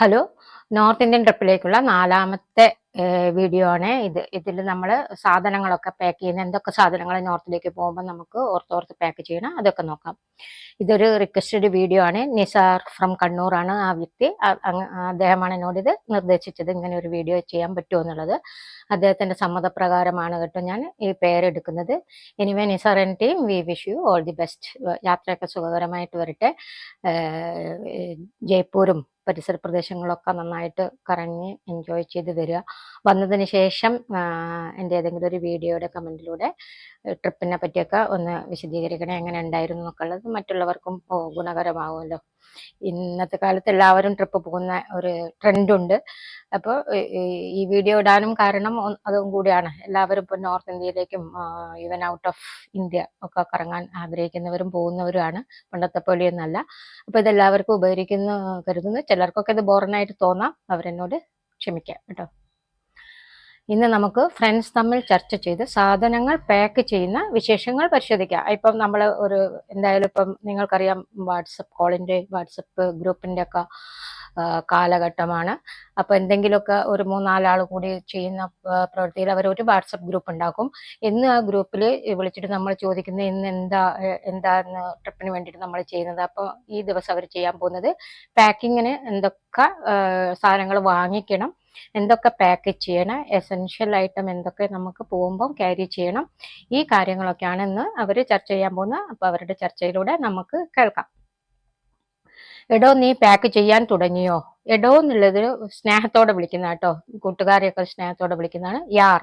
Hello, north Indian ട്രിപ്പിലേക്കുള്ള നാലാമത്തെ video ആണ് ഇത്. ഇതിൽ നമ്മൾ സാധനങ്ങളൊക്കെ പാക്ക് ചെയ്യുന്ന എന്തൊക്കെ സാധനങ്ങൾ നോർത്തിലേക്ക് പോകുമ്പോൾ നമുക്ക് ഓർത്തോർത്ത് പാക്ക് ചെയ്യണം അതൊക്കെ നോക്കാം. ഇതൊരു റിക്വസ്റ്റഡ് വീഡിയോ ആണ്. നിസാർ ഫ്രം കണ്ണൂർ ആണ് ആ വ്യക്തി. അദ്ദേഹമാണ് എന്നോട് ഇത് നിർദ്ദേശിച്ചത്, ഇങ്ങനെ ഒരു വീഡിയോ ചെയ്യാൻ പറ്റുമോ എന്നുള്ളത്. അദ്ദേഹത്തിന്റെ സമ്മതപ്രകാരമാണ് കേട്ടോ ഞാൻ ഈ പേരെടുക്കുന്നത്. Anyway, Nisar and team, we wish you all the best. യാത്രയൊക്കെ സുഖകരമായിട്ട് വരട്ടെ. ജയ്പൂരും പരിസര പ്രദേശങ്ങളൊക്കെ നന്നായിട്ട് കറങ്ങി എൻജോയ് ചെയ്ത് വരിക. വന്നതിന് ശേഷം എൻ്റെ ഏതെങ്കിലും ഒരു വീഡിയോയുടെ കമൻറ്റിലൂടെ ട്രിപ്പിനെ പറ്റിയൊക്കെ ഒന്ന് വിശദീകരിക്കണേ, എങ്ങനെ ഉണ്ടായിരുന്നു എന്നൊക്കെ ഉള്ളത് മറ്റുള്ളവർക്കും ഗുണകരമാവുമല്ലോ. ഇന്നത്തെ കാലത്ത് എല്ലാവരും ട്രിപ്പ് പോകുന്ന ഒരു ട്രെൻഡുണ്ട്. അപ്പോൾ ഈ വീഡിയോ ഇടാനും കാരണം അതും കൂടിയാണ്. എല്ലാവരും ഇപ്പോൾ നോർത്ത് ഇന്ത്യയിലേക്കും ഈവൻ ഔട്ട് ഓഫ് ഇന്ത്യ ഒക്കെ കറങ്ങാൻ ആഗ്രഹിക്കുന്നവരും പോകുന്നവരുമാണ്, പണ്ടത്തെ പോലെയൊന്നല്ല. അപ്പോൾ ഇതെല്ലാവർക്കും ഉപകരിക്കുന്നു കരുതുന്നു. ചിലർക്കൊക്കെ ഇത് ബോറിനായിട്ട് തോന്നാം, അവരെന്നോട് ക്ഷമിക്കാം കേട്ടോ. ഇന്ന് നമുക്ക് ഫ്രണ്ട്സ് തമ്മിൽ ചർച്ച ചെയ്ത് സാധനങ്ങൾ പാക്ക് ചെയ്യുന്ന വിശേഷങ്ങൾ പരിശോധിക്കാം. ഇപ്പം നമ്മൾ എന്തായാലും ഇപ്പം നിങ്ങൾക്കറിയാം, വാട്സപ്പ് ഗ്രൂപ്പിന്റെ ഒക്കെ കാലഘട്ടമാണ്. അപ്പൊ എന്തെങ്കിലുമൊക്കെ ഒരു 3-4 ആൾ കൂടി ചെയ്യുന്ന പ്രവൃത്തിയിൽ അവർ ഒരു വാട്സപ്പ് ഗ്രൂപ്പ് ഉണ്ടാക്കും. ഇന്ന് ആ ഗ്രൂപ്പിൽ വിളിച്ചിട്ട് നമ്മൾ ചോദിക്കുന്നത് ഇന്ന് എന്താന്ന് ട്രിപ്പിന് വേണ്ടിയിട്ട് നമ്മൾ ചെയ്യുന്നത്. അപ്പോൾ ഈ ദിവസം അവർ ചെയ്യാൻ പോകുന്നത് പാക്കിങ്ങിന് എന്തൊക്കെ സാധനങ്ങൾ വാങ്ങിക്കണം, എന്തൊക്കെ പാക്ക് ചെയ്യണം, എസെൻഷ്യൽ ഐറ്റം എന്തൊക്കെ നമുക്ക് പോകുമ്പോൾ ക്യാരി ചെയ്യണം, ഈ കാര്യങ്ങളൊക്കെയാണ് ഇന്ന് അവർ ചർച്ച ചെയ്യാൻ പോകുന്നത്. അപ്പൊ അവരുടെ ചർച്ചയിലൂടെ നമുക്ക് കേൾക്കാം. എടോ, നീ പാക്ക് ചെയ്യാൻ തുടങ്ങിയോ? എടോ എന്നുള്ളത് സ്നേഹത്തോടെ വിളിക്കുന്ന കേട്ടോ, കൂട്ടുകാരെയൊക്കെ സ്നേഹത്തോടെ വിളിക്കുന്നതാണ്. യാർ,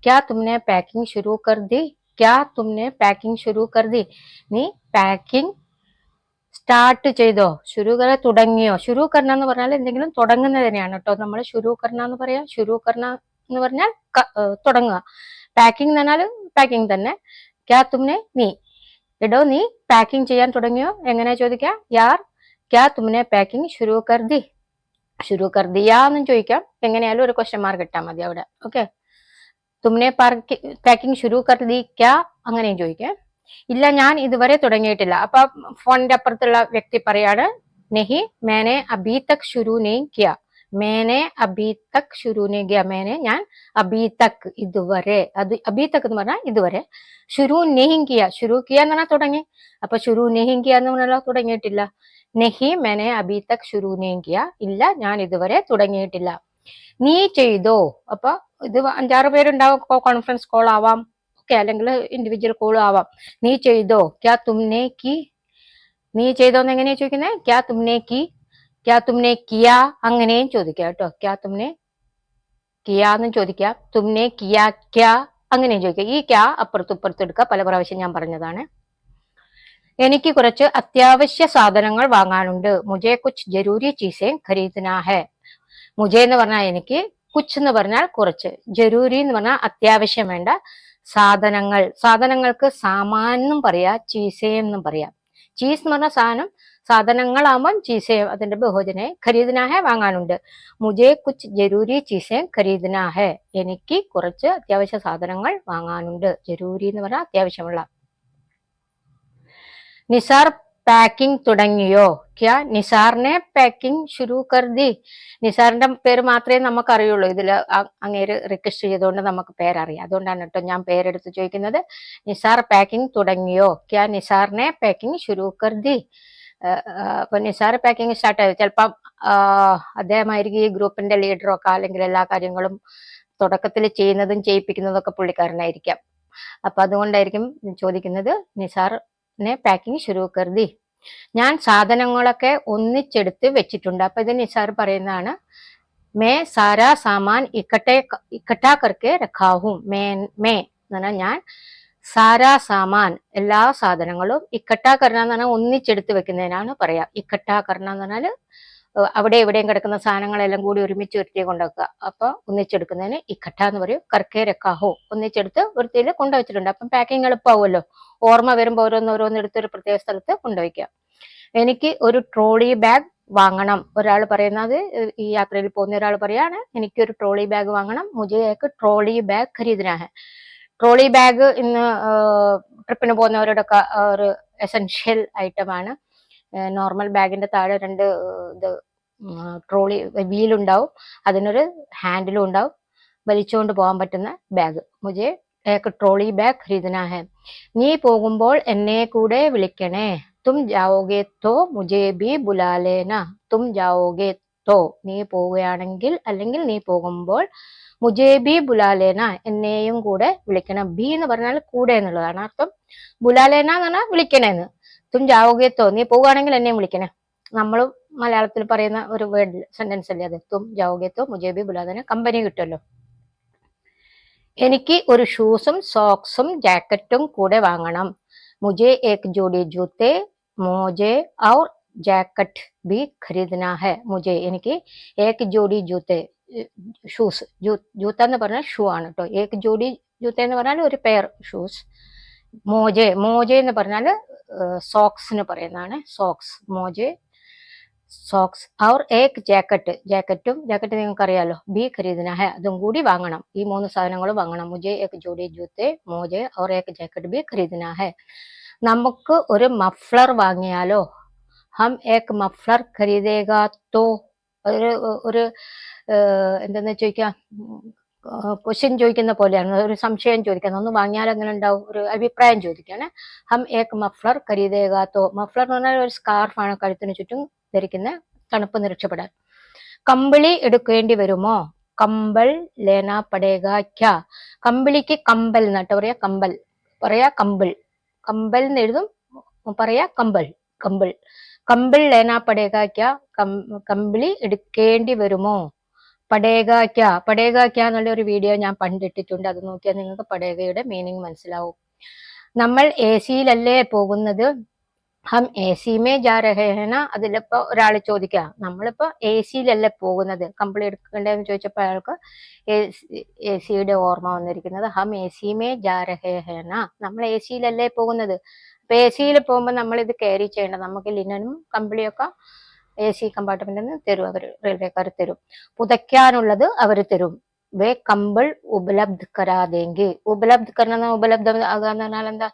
ക്യാ തുമ്നെ പാക്കിംഗ് ശുരു കർ ദി? ക്യാ തുമ്നെ പാക്കിംഗ് ശുരു കർ ദി? നീ പാക്കിംഗ് സ്റ്റാർട്ട് ചെയ്തോ? ശുരുകര തുടങ്ങിയോ? ശുരു കർണ എന്ന് പറഞ്ഞാൽ എന്തെങ്കിലും തുടങ്ങുന്നതിനെയാണ് കേട്ടോ നമ്മൾ ശുരു കർണ എന്ന് പറയാ. ശുരു കർണ എന്ന് പറഞ്ഞാൽ തുടങ്ങുക. പാക്കിംഗ് എന്ന് പറഞ്ഞാൽ പാക്കിംഗ് തന്നെ. ക്യാ തുമ്നെ, നീ. എടോ, നീ പാക്കിംഗ് ചെയ്യാൻ തുടങ്ങിയോ? എങ്ങനെ ചോദിക്കാം? യാർ, ക്യാ തുമ്നെ പാക്കിംഗ് ശുരു കർ ദി? ശുരു കർ ദിയാ എന്നും ചോദിക്കാം. എങ്ങനെയാലും ഒരു ക്വസ്റ്റ്യൻ മാർക്ക് ഇട്ടാൽ മതി അവിടെ. ഓക്കെ. തുമ്നെ പാക്കിംഗ് ശുരു കർ ദി ക്യാ, അങ്ങനെയും ചോദിക്കാം. ഇല്ല, ഞാൻ ഇതുവരെ തുടങ്ങിയിട്ടില്ല. അപ്പൊ ഫോണിന്റെ അപ്പുറത്തുള്ള വ്യക്തി പറയാണ്, നെഹി മേനെ അബി തക് ശുരു നെയ് കിയ. മേനെ അബി തക് ശുരു നെയ് കിയ. മേനെ, ഞാൻ, അബി തക് ഇതുവരെ. അത് അബി തക് എന്ന് പറഞ്ഞാൽ ഇതുവരെ. ശുരു നെഹി കിയ. ശുരു കിയ എന്ന് പറഞ്ഞാൽ തുടങ്ങി. അപ്പൊ ശുരു നെഹി കിയ എന്ന് പറഞ്ഞാൽ തുടങ്ങിയിട്ടില്ല. നെഹി മേനെ അബി തക് ശുരു നെയ് കിയ. ഇല്ല, ഞാൻ ഇതുവരെ തുടങ്ങിയിട്ടില്ല. നീ ചെയ്തോ? അപ്പൊ ഇത് 5-6 പേരുണ്ടാവും, കോൺഫറൻസ് കോൾ ആവാം, ഓക്കെ, അല്ലെങ്കിൽ ഇൻഡിവിജ്വൽ കോൾ ആവാം. നീ ചെയ്തോ? ക്യാ തുമ്നെ കി? നീ ചെയ്തോന്ന് എങ്ങനെയാ ചോദിക്കുന്നത്? ക്യാ തുമ്നെ കി, ക്യാ തുമ്നെ കിയ, അങ്ങനെയും ചോദിക്കാം കേട്ടോ. ക്യാ തുമ്നെ കിയാന്നും ചോദിക്കാം, തുമ്നെ കിയ ക്യാ, അങ്ങനെയും ചോദിക്കാം. ഈ ക്യാ അപ്പുറത്തുപ്പുറത്ത് എടുക്കുക, പല പ്രാവശ്യം ഞാൻ പറഞ്ഞതാണ്. എനിക്ക് കുറച്ച് അത്യാവശ്യ സാധനങ്ങൾ വാങ്ങാനുണ്ട്. മുജെ കുച്ച് ജരൂരി ചീസേ ഖരീദനാ ഹെ. മുജെ എന്ന് പറഞ്ഞാൽ എനിക്ക്, കുച്ച് എന്ന് പറഞ്ഞാൽ കുറച്ച്, ജരൂരി എന്ന് പറഞ്ഞാൽ അത്യാവശ്യം വേണ്ട സാധനങ്ങൾ. സാധനങ്ങൾക്ക് സാമാൻ എന്നും പറയാ, ചീസേ എന്നും പറയാം. ചീസ് എന്ന് പറഞ്ഞ സാധനം, സാധനങ്ങളാകുമ്പോൾ ചീസേ അതിന്റെ ബഹുവചനെ. ഖരീദനാ ഹെ വാങ്ങാനുണ്ട്. മുജെ കുച്ച് ജരൂരി ചീസേ ഖരീദനാ ഹെ. എനിക്ക് കുറച്ച് അത്യാവശ്യ സാധനങ്ങൾ വാങ്ങാനുണ്ട്. ജരൂരി എന്ന് പറഞ്ഞാൽ അത്യാവശ്യമുള്ള. നിസാർ പാക്കിംഗ് തുടങ്ങിയോ? ക്യാ നിസാറിനെ പാക്കിംഗ് ശുരു കർ ദി? നിസാറിന്റെ പേര് മാത്രമേ നമുക്ക് അറിയുള്ളൂ. ഇതിൽ അങ്ങേര് റിക്വസ്റ്റ് ചെയ്തുകൊണ്ട് നമുക്ക് പേരറിയാം. അതുകൊണ്ടാണ് കേട്ടോ ഞാൻ പേരെടുത്ത് ചോദിക്കുന്നത്. നിസാർ പാക്കിംഗ് തുടങ്ങിയോ? ക്യാ നിസാറിനെ പാക്കിംഗ് ശുരു കർ ദി? അപ്പൊ നിസാർ പാക്കിംഗ് സ്റ്റാർട്ട് ആയത് ചിലപ്പം അദ്ദേഹമായിരിക്കും ഈ ഗ്രൂപ്പിന്റെ ലീഡറൊക്കെ, അല്ലെങ്കിൽ എല്ലാ കാര്യങ്ങളും തുടക്കത്തിൽ ചെയ്യുന്നതും ചെയ്യിപ്പിക്കുന്നതും ഒക്കെ പുള്ളിക്കാരനായിരിക്കാം. അപ്പൊ അതുകൊണ്ടായിരിക്കും ചോദിക്കുന്നത് നിസാറിനെ പാക്കിംഗ് ശുരു കർ ദി. ഞാൻ സാധനങ്ങളൊക്കെ ഒന്നിച്ചെടുത്ത് വെച്ചിട്ടുണ്ട്. അപ്പൊ ഇത് നിസാർ പറയുന്നതാണ്. മേ സാരാ സാമാൻ ഇക്കട്ടാ കർക്കെ രഖാ ഹൂം. മേ എന്ന് പറഞ്ഞാൽ ഞാൻ, സാരാ സാമാൻ എല്ലാ സാധനങ്ങളും, ഇക്കട്ടാ കർണ എന്ന് പറഞ്ഞാൽ ഒന്നിച്ചെടുത്ത് വെക്കുന്നതിനാണ് പറയാ. ഇക്കട്ടാ കർണ എന്ന് പറഞ്ഞാൽ അവിടെ എവിടെയും കിടക്കുന്ന സാധനങ്ങളെല്ലാം കൂടി ഒരുമിച്ച് വൃത്തിയെ കൊണ്ടുവെക്കുക. അപ്പൊ ഒന്നിച്ചെടുക്കുന്നതിന് ഇക്കട്ട എന്ന് പറയും. കർക്കെ രക്കാഹോ, ഒന്നിച്ചെടുത്ത് വൃത്തിയിൽ കൊണ്ടുവച്ചിട്ടുണ്ട്. അപ്പം പാക്കിംഗ് എളുപ്പമാവുമല്ലോ. ഓർമ്മ വരുമ്പോൾ ഓരോന്നോരോന്നെടുത്ത് ഒരു പ്രത്യേക സ്ഥലത്ത് കൊണ്ടുവയ്ക്കുക. എനിക്ക് ഒരു ട്രോളി ബാഗ് വാങ്ങണം. ഒരാൾ പറയുന്നത്, ഈ യാത്രയിൽ പോകുന്ന ഒരാൾ പറയാണ്, എനിക്കൊരു ട്രോളി ബാഗ് വാങ്ങണം. മുझे एक ട്രോളി ബാഗ് ഖരീദനാ ഹെ. ട്രോളി ബാഗ് ഇന്ന് ട്രിപ്പിന് പോകുന്നവരുടെ ഒരു എസെൻഷ്യൽ ഐറ്റം ആണ്. നോർമൽ ബാഗിന്റെ താഴെ 2 ഇത് ട്രോളി വീലുണ്ടാവും, അതിനൊരു ഹാൻഡിലും ഉണ്ടാവും, വലിച്ചുകൊണ്ട് പോകാൻ പറ്റുന്ന ബാഗ്. മുജെ ഏക് ട്രോളി ബാഗ് ഖരീദനാ ഹെ. നീ പോകുമ്പോൾ എന്നെ കൂടെ വിളിക്കണേ. തും ജാവോഗെ തോ മുജെ ഭി ബുലാ ലേന. തും ജാവോഗെ തോ, നീ പോവുകയാണെങ്കിൽ അല്ലെങ്കിൽ നീ പോകുമ്പോൾ, മുജെ ഭി ബുലാ ലേന, എന്നെയും കൂടെ വിളിക്കണം. ബി എന്ന് പറഞ്ഞാൽ കൂടെ എന്നുള്ളതാണ് അർത്ഥം. ബുലാ ലേന എന്ന് പറഞ്ഞാൽ വിളിക്കണേന്ന്. തും ജാവോഗെ തോ, നീ പോവുകയാണെങ്കിൽ എന്നെയും വിളിക്കണേ. നമ്മളും മലയാളത്തിൽ പറയുന്ന ഒരു വേർഡ് സെന്റൻസ് അല്ലേ അത്. തും ജാവോഗെ തോ മുജെ ഭി ബുലാ ലേന, കമ്പനി കിട്ടുമല്ലോ. എനിക്ക് ഒരു ഷൂസും സോക്സും ജാക്കറ്റും കൂടെ വാങ്ങണം. മുജെ ഏക് ജോഡി ജൂത്തെ മോജെ ഔർ ജാക്കറ്റ് ബി ഖരീദനാ ഹെ. മുജെ എനിക്ക് ഏക് ജോഡി ജൂത്തെ, ഷൂസ്, ജൂത്ത എന്ന് പറഞ്ഞാൽ ഷൂ ആണ് കേട്ടോ. ഏക് ജോഡി ജൂത്ത എന്ന് പറഞ്ഞാൽ ഒരു പെയർ ഷൂസ്. മോജെ, മോജെ എന്ന് പറഞ്ഞാൽ സോക്സിന് പറയുന്നതാണ്. സോക്സ്, മോജെ സോക്സ്. ഔർ ഏക് ജാക്കറ്റ്, ജാക്കറ്റും, ജാക്കറ്റ് നിങ്ങൾക്ക് അറിയാലോ. ബി ഖരീദന ഹെ, അതും കൂടി വാങ്ങണം. ഈ 3 സാധനങ്ങളും വാങ്ങണം. മുജെ ഏക് ജോഡി ജൂത്തെ മോജെ ഔർ ഏക് ജാക്കറ്റ് ബി ഖരീദന ഹെ. നമുക്ക് ഒരു മഫ്ലർ വാങ്ങിയാലോ. ഹം ഏക് മഫ്ലർ ഖരീദേഗാ തോ. ഒരു എന്തെന്ന് ചോദിക്കാം, ക്വസ്റ്റ്യൻ ചോദിക്കുന്ന പോലെയാണ്, ഒരു സംശയം ചോദിക്കുന്നത്. ഒന്ന് വാങ്ങിയാൽ എങ്ങനെ ഉണ്ടാവും, ഒരു അഭിപ്രായം ചോദിക്കാണ്. ഹം ഏക് മഫ്ലർ ഖരീദേഗാ തോ. മഫ്ലർ എന്ന് പറഞ്ഞാൽ ഒരു സ്കാർഫാണ്, കഴുത്തിന് ചുറ്റും ധരിക്കുന്ന, തണുപ്പ് നിരക്ഷപ്പെടാൻ. കമ്പിളി എടുക്കേണ്ടി വരുമോ. കമ്പൾ ലേന പടേഗ ക്യാ. കമ്പിളിക്ക് കമ്പൽ എന്നിട്ട് പറയാ, കമ്പൽ പറയാ, കമ്പിൾ. കമ്പൽ എന്ന് എഴുതും, പറയാ കമ്പൾ, കമ്പിൾ. കമ്പിൾ ലേന പടേഗ ക്യാ, കമ്പിളി എടുക്കേണ്ടി വരുമോ. പടേഗ ക്യാ, പടേഗ ക്യാ എന്നുള്ള ഒരു വീഡിയോ ഞാൻ പണ്ടിട്ടിട്ടുണ്ട്, അത് നോക്കിയാൽ നിങ്ങൾക്ക് പടേഗയുടെ മീനിങ് മനസ്സിലാവും. നമ്മൾ എ സിയിലല്ലേ പോകുന്നത്. ഹം എ സി മേ ജാ രഹേ ഹെന. അതിലിപ്പോ ഒരാൾ ചോദിക്കുക, നമ്മളിപ്പോ എ സിയിലല്ലേ പോകുന്നത്, കമ്പിളി എടുക്കണ്ടേന്ന് ചോദിച്ചപ്പോ അയാൾക്ക് എ സിയുടെ ഓർമ്മ വന്നിരിക്കുന്നത്. ഹം എ സി മേ ജാ രഹേ ഹെന, നമ്മൾ എ സിയിലല്ലേ പോകുന്നത്. അപ്പൊ എ സിയിൽ പോകുമ്പോൾ നമ്മൾ ഇത് ക്യാരി ചെയ്യേണ്ട, നമുക്ക് ലിനനും കമ്പിളിയൊക്കെ എ സി കമ്പാർട്ട്മെന്റിൽ നിന്ന് തരും, അവർ റെയിൽവേക്കാർ തരും. പുതയ്ക്കാനുള്ളത് അവർ തരും. വേ കമ്പിൾ ഉപലബ്ധ് കരാതെങ്കി. ഉപലബ്ധ് കരണ, ഉപലബ്ധം ആകാന്ന് പറഞ്ഞാൽ എന്താ,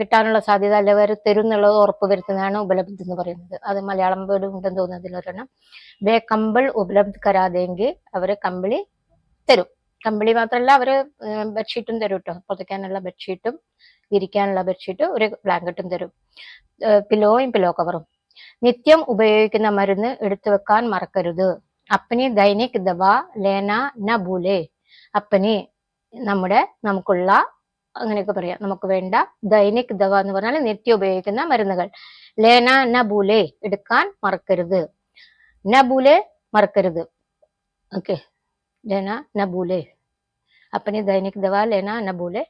കിട്ടാനുള്ള സാധ്യത അല്ലെ അവർ തരും എന്നുള്ളത് ഉറപ്പ് വരുത്തുന്നതാണ് ഉപലബ്ധി എന്ന് പറയുന്നത്. അത് മലയാളം വേർഡ് ഉണ്ടെന്ന് തോന്നുന്നതിൽ ഒരെണ്ണം. വേ കമ്പിൾ ഉപലബ്ധ് കരാതെങ്കിൽ, അവര് കമ്പിളി തരും. കമ്പിളി മാത്രമല്ല, അവര് ബെഡ്ഷീറ്റും തരും കേട്ടോ. പുതയ്ക്കാനുള്ള ബെഡ്ഷീറ്റും വിരിക്കാനുള്ള ബെഡ്ഷീറ്റും ഒരു ബ്ലാങ്കറ്റും തരും. പിലോയും പിലോ കവറും. നിത്യം ഉപയോഗിക്കുന്ന മരുന്ന് എടുത്തു വെക്കാൻ മറക്കരുത്. അപ്പനി ദൈനിക് ദവാ ലേന ന ഭൂലേ. അപ്പനി നമുക്കുള്ള, അങ്ങനെയൊക്കെ പറയാം, നമുക്ക് വേണ്ട. ദൈനിക് ദവ എന്ന് പറഞ്ഞാൽ നിത്യം ഉപയോഗിക്കുന്ന മരുന്നുകൾ. ലേന ന ഭൂലേ, എടുക്കാൻ മറക്കരുത്. ന ഭൂലേ, മറക്കരുത്. ഓക്കെ, ലേന ന ഭൂലേ. അപ്പനി ദൈനിക് ദവ ലേന ന ഭൂലേ.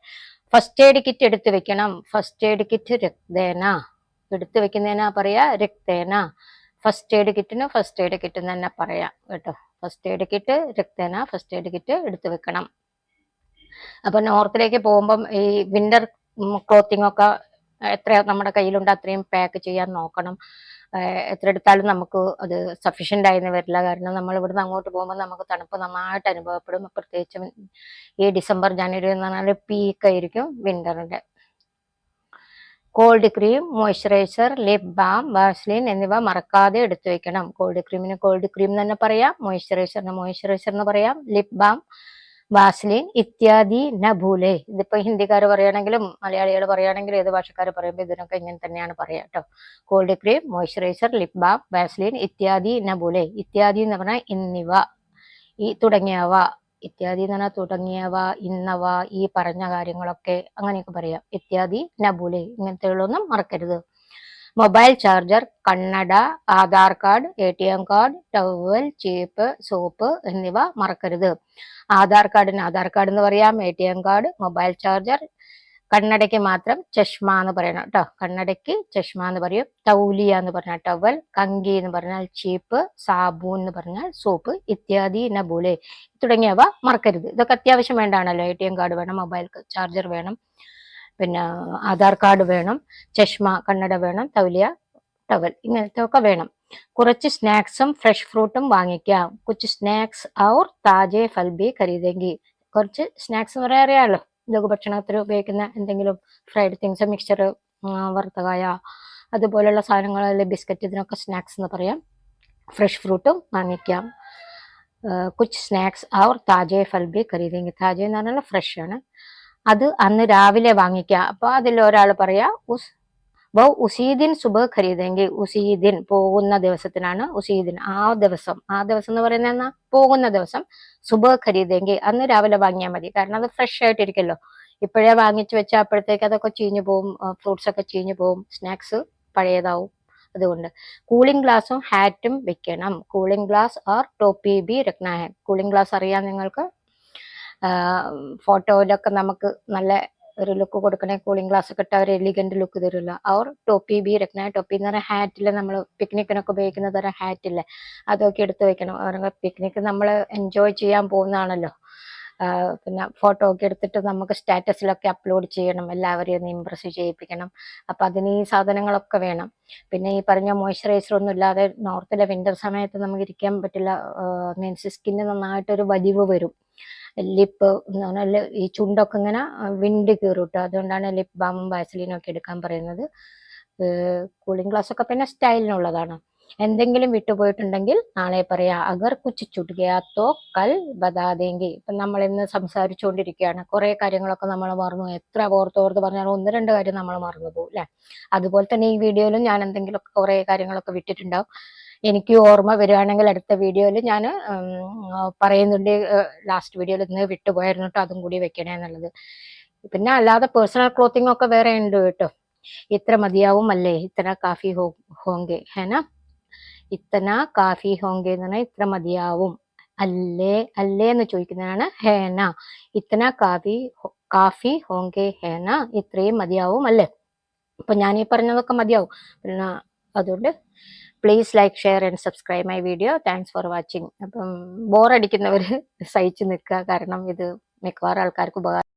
ഫസ്റ്റ് എയ്ഡ് കിറ്റ് എടുത്തു വെക്കണം. ഫസ്റ്റ് എയ്ഡ് കിറ്റ് രക്തേന. എടുത്തു വെക്കുന്നതിനാ പറയാ രക്തേന. ഫസ്റ്റ് എയ്ഡ് കിറ്റിന് ഫസ്റ്റ് എയ്ഡ് കിറ്റ് തന്നെ പറയാം കേട്ടോ. ഫസ്റ്റ് എയ്ഡ് കിറ്റ് രക്തേന, ഫസ്റ്റ് എയ്ഡ് കിറ്റ് എടുത്തു വെക്കണം. അപ്പൊ നോർത്തിലേക്ക് പോകുമ്പം ഈ വിന്റർ ക്ലോത്തിങ് ഒക്കെ എത്ര നമ്മുടെ കയ്യിലുണ്ട് അത്രയും പാക്ക് ചെയ്യാൻ നോക്കണം. എത്ര എടുത്താലും നമുക്ക് അത് സഫീഷ്യന്റ് ആയെന്ന് വരില്ല. കാരണം നമ്മൾ ഇവിടുന്ന് അങ്ങോട്ട് പോകുമ്പോൾ നമുക്ക് തണുപ്പ് നന്നായിട്ട് അനുഭവപ്പെടും. പ്രത്യേകിച്ചും ഈ ഡിസംബർ ജനുവരി എന്ന് പറഞ്ഞാൽ പീക്കായിരിക്കും വിന്ററിന്റെ. Cold cream, moisturiser, lip balm, Vaseline എന്നിവ മറക്കാതെ എടുത്തു വെക്കണം. കോൾഡ് ക്രീമിന് കോൾഡ് ക്രീം തന്നെ പറയാം, മോയ്സ്ചറൈസറിന് മോയ്സ്ചറൈസർ എന്ന് പറയാം, ലിപ് ബാം, വാസ്ലിൻ ഇത്യാദി ന ഭൂലേ. ഇതിപ്പോ ഹിന്ദിക്കാർ പറയുകയാണെങ്കിലും മലയാളികൾ പറയുകയാണെങ്കിലും ഏത് ഭാഷക്കാർ പറയുമ്പോൾ ഇതിനൊക്കെ ഇങ്ങനെ തന്നെയാണ് പറയാ കേട്ടോ. Cold cream, moisturiser, lip balm, Vaseline ഇത്യാദി ന ഭൂലേ. ഇത്യാദി എന്ന് പറഞ്ഞാൽ എന്നിവ, ഈ തുടങ്ങിയവ. ഇത്യാദി എന്ന് പറഞ്ഞാൽ തുടങ്ങിയവ, ഇന്നവ, ഈ പറഞ്ഞ കാര്യങ്ങളൊക്കെ, അങ്ങനെയൊക്കെ പറയാം. ഇത്യാദി ന ഭൂലേ, ഇങ്ങനത്തെയുള്ളൊന്നും മറക്കരുത്. മൊബൈൽ ചാർജർ, കണ്ണട, Aadhaar card, ATM card, towel, ചീപ്പ്, സോപ്പ് എന്നിവ മറക്കരുത്. ആധാർ കാർഡിന് ആധാർ കാർഡ് എന്ന് പറയാം, ATM കാർഡ്, മൊബൈൽ ചാർജർ. കണ്ണടയ്ക്ക് മാത്രം ചഷ്മ എന്ന് പറയണം കേട്ടോ. കണ്ണടയ്ക്ക് ചഷ്മ എന്ന് പറയും. തൗലിയ എന്ന് പറഞ്ഞാൽ ടവൽ, കങ്കി എന്ന് പറഞ്ഞാൽ ചീപ്പ്, സാബൂൻ എന്ന് പറഞ്ഞാൽ സോപ്പ്. ഇത്യാദി ന ഭൂലേ, തുടങ്ങിയവ മറക്കരുത്. ഇതൊക്കെ അത്യാവശ്യം വേണ്ടാണല്ലോ. ATM കാർഡ് വേണം, മൊബൈൽ ചാർജർ വേണം, പിന്നെ ആധാർ കാർഡ് വേണം, ചഷ്മ കണ്ണട വേണം, തൗലിയ, ടവൽ, ഇങ്ങനത്തെ ഒക്കെ വേണം. കുറച്ച് സ്നാക്സും ഫ്രഷ് ഫ്രൂട്ടും വാങ്ങിക്കാം. കുച്ച് സ്നാക്സ് ഔർ താജെ ഫൽ ബി ഖരീദേങ്കി. കുറച്ച് സ്നാക്സ് എന്ന് പറയാൻ അറിയാമല്ലോ, ലഘുഭക്ഷണത്തിൽ ഉപയോഗിക്കുന്ന എന്തെങ്കിലും ഫ്രൈഡ് തിങ്സ്, മിക്സ്ചർ, വറുത്തകായ, അതുപോലുള്ള സാധനങ്ങൾ, ബിസ്ക്കറ്റ്, ഇതിനൊക്കെ സ്നാക്സ് എന്ന് പറയാം. ഫ്രഷ് ഫ്രൂട്ടും വാങ്ങിക്കാം. കുച്ച് സ്നാക്സ് ഔർ താജെ ഫൽ ബി ഖരീദേങ്കി. താജെ എന്ന് പറഞ്ഞാൽ ഫ്രഷ് ആണ്. അത് അന്ന് രാവിലെ വാങ്ങിക്കുക. അപ്പൊ അതിൽ ഒരാൾ പറയാ വൗ ഉസീദിൻ സുബ ഖരീദേങ്കി. ഉസീദിൻ പോകുന്ന ദിവസത്തിനാണ് ഉസീദിൻ. ആ ദിവസം എന്ന് പറയുന്നത് എന്നാ പോകുന്ന ദിവസം. സുബ ഖരീദേങ്കി അന്ന് രാവിലെ വാങ്ങിയാൽ മതി. കാരണം അത് ഫ്രഷ് ആയിട്ടിരിക്കല്ലോ. ഇപ്പോഴേ വാങ്ങിച്ചു വെച്ചാൽ അപ്പോഴത്തേക്ക് അതൊക്കെ ചീഞ്ഞു പോവും, ഫ്രൂട്ട്സ് ഒക്കെ ചീഞ്ഞു പോവും, സ്നാക്സ് പഴയതാവും. അതുകൊണ്ട് കൂളിംഗ് ഗ്ലാസും ഹാറ്റും വെക്കണം. കൂളിംഗ് ഗ്ലാസ് ഓർ ടോപ്പി ബി രഖ്ന ഹെ. കൂളിംഗ് ഗ്ലാസ് അറിയാം നിങ്ങൾക്ക്. ഫോട്ടോയിലൊക്കെ നമുക്ക് നല്ല ഒരു ലുക്ക് കൊടുക്കണേ കൂളിംഗ് ഗ്ലാസ് ഒക്കെ ഇട്ട ഒരു എലിഗന്റ് ലുക്ക് തരില്ല. അവർ ടോപ്പി ബി രഖ്ന. ടോപ്പി എന്ന് പറഞ്ഞാൽ ഹാറ്റില് നമ്മൾ പിക്നിക്കിനൊക്കെ ഉപയോഗിക്കുന്നത് ഒരു ഹാറ്റില്ലേ, അതൊക്കെ എടുത്ത് വെക്കണം. പിക്നിക്ക് നമ്മൾ എൻജോയ് ചെയ്യാൻ പോകുന്നതാണല്ലോ. പിന്നെ ഫോട്ടോ ഒക്കെ എടുത്തിട്ട് നമുക്ക് സ്റ്റാറ്റസിലൊക്കെ അപ്ലോഡ് ചെയ്യണം, എല്ലാവരെയും ഒന്ന് ഇമ്പ്രസ് ചെയ്യിപ്പിക്കണം. അപ്പൊ അതിന് ഈ സാധനങ്ങളൊക്കെ വേണം. പിന്നെ ഈ പറഞ്ഞ മോയ്സ്ചറൈസർ ഒന്നും ഇല്ലാതെ നോർത്തിലെ വിന്റർ സമയത്ത് നമുക്ക് ഇരിക്കാൻ പറ്റില്ല. മീൻസ് സ്കിന്ന് നന്നായിട്ടൊരു വലിവ് വരും. ലിപ്പ് എന്ന് പറഞ്ഞാൽ ഈ ചുണ്ടൊക്കെ ഇങ്ങനെ വിണ്ട് കീറും. അതുകൊണ്ടാണ് ലിപ് ബാമും വാസലിനും ഒക്കെ എടുക്കാൻ പറയുന്നത്. കൂളിംഗ് ഗ്ലാസ് ഒക്കെ പിന്നെ സ്റ്റൈലിനുള്ളതാണ്. എന്തെങ്കിലും വിട്ടുപോയിട്ടുണ്ടെങ്കിൽ നാളെ പറയാ. അഗർ കുച്ച് ചുട്ട് ഗയാ തോ കൽ ബതാ ദേങ്കി. ഇപ്പൊ നമ്മൾ ഇന്ന് സംസാരിച്ചുകൊണ്ടിരിക്കുകയാണ്, കുറെ കാര്യങ്ങളൊക്കെ നമ്മൾ മറന്നു. എത്ര ഓർത്തോർത്ത് പറഞ്ഞാലും 1-2 കാര്യം നമ്മൾ മറന്നു പോകും അല്ലെ. അതുപോലെ തന്നെ ഈ വീഡിയോയിലും ഞാൻ എന്തെങ്കിലും കുറെ കാര്യങ്ങളൊക്കെ വിട്ടിട്ടുണ്ടാവും. എനിക്ക് ഓർമ്മ വരികയാണെങ്കിൽ അടുത്ത വീഡിയോയിൽ ഞാൻ പറയുന്നുണ്ട്. ലാസ്റ്റ് വീഡിയോയിൽ ഇന്ന് വിട്ടുപോയായിരുന്നു കേട്ടോ, അതും കൂടി വെക്കണേ എന്നുള്ളത്. പിന്നെ അല്ലാതെ പേഴ്സണൽ ക്ലോത്തിങ് ഒക്കെ വേറെ ഉണ്ട് കേട്ടോ. ഇത്ര മതിയാവും അല്ലേ? ഇത്ര കാഫി ഹോങ്കെ ഹേന. ഇത്തന കാഫി ഹോങ്കെ എന്ന് പറഞ്ഞാൽ ഇത്ര മതിയാവും അല്ലേ. അല്ലേ എന്ന് ചോദിക്കുന്നതാണ് ഹേന. ഇത്തന കാഫി ഹോങ്കെ ഹേന. ഇത്രയും മതിയാവും അല്ലേ. അപ്പൊ ഞാൻ ഈ പറഞ്ഞതൊക്കെ മതിയാവും. പിന്നെ അതുകൊണ്ട് please like, share and subscribe my video. Thanks for watching. അപ്പം ബോറടിക്കുന്നവർ സഹിച്ചു നിൽക്കുക. കാരണം ഇത് മിക്കവാറും ആൾക്കാർക്ക് ഉപകാരം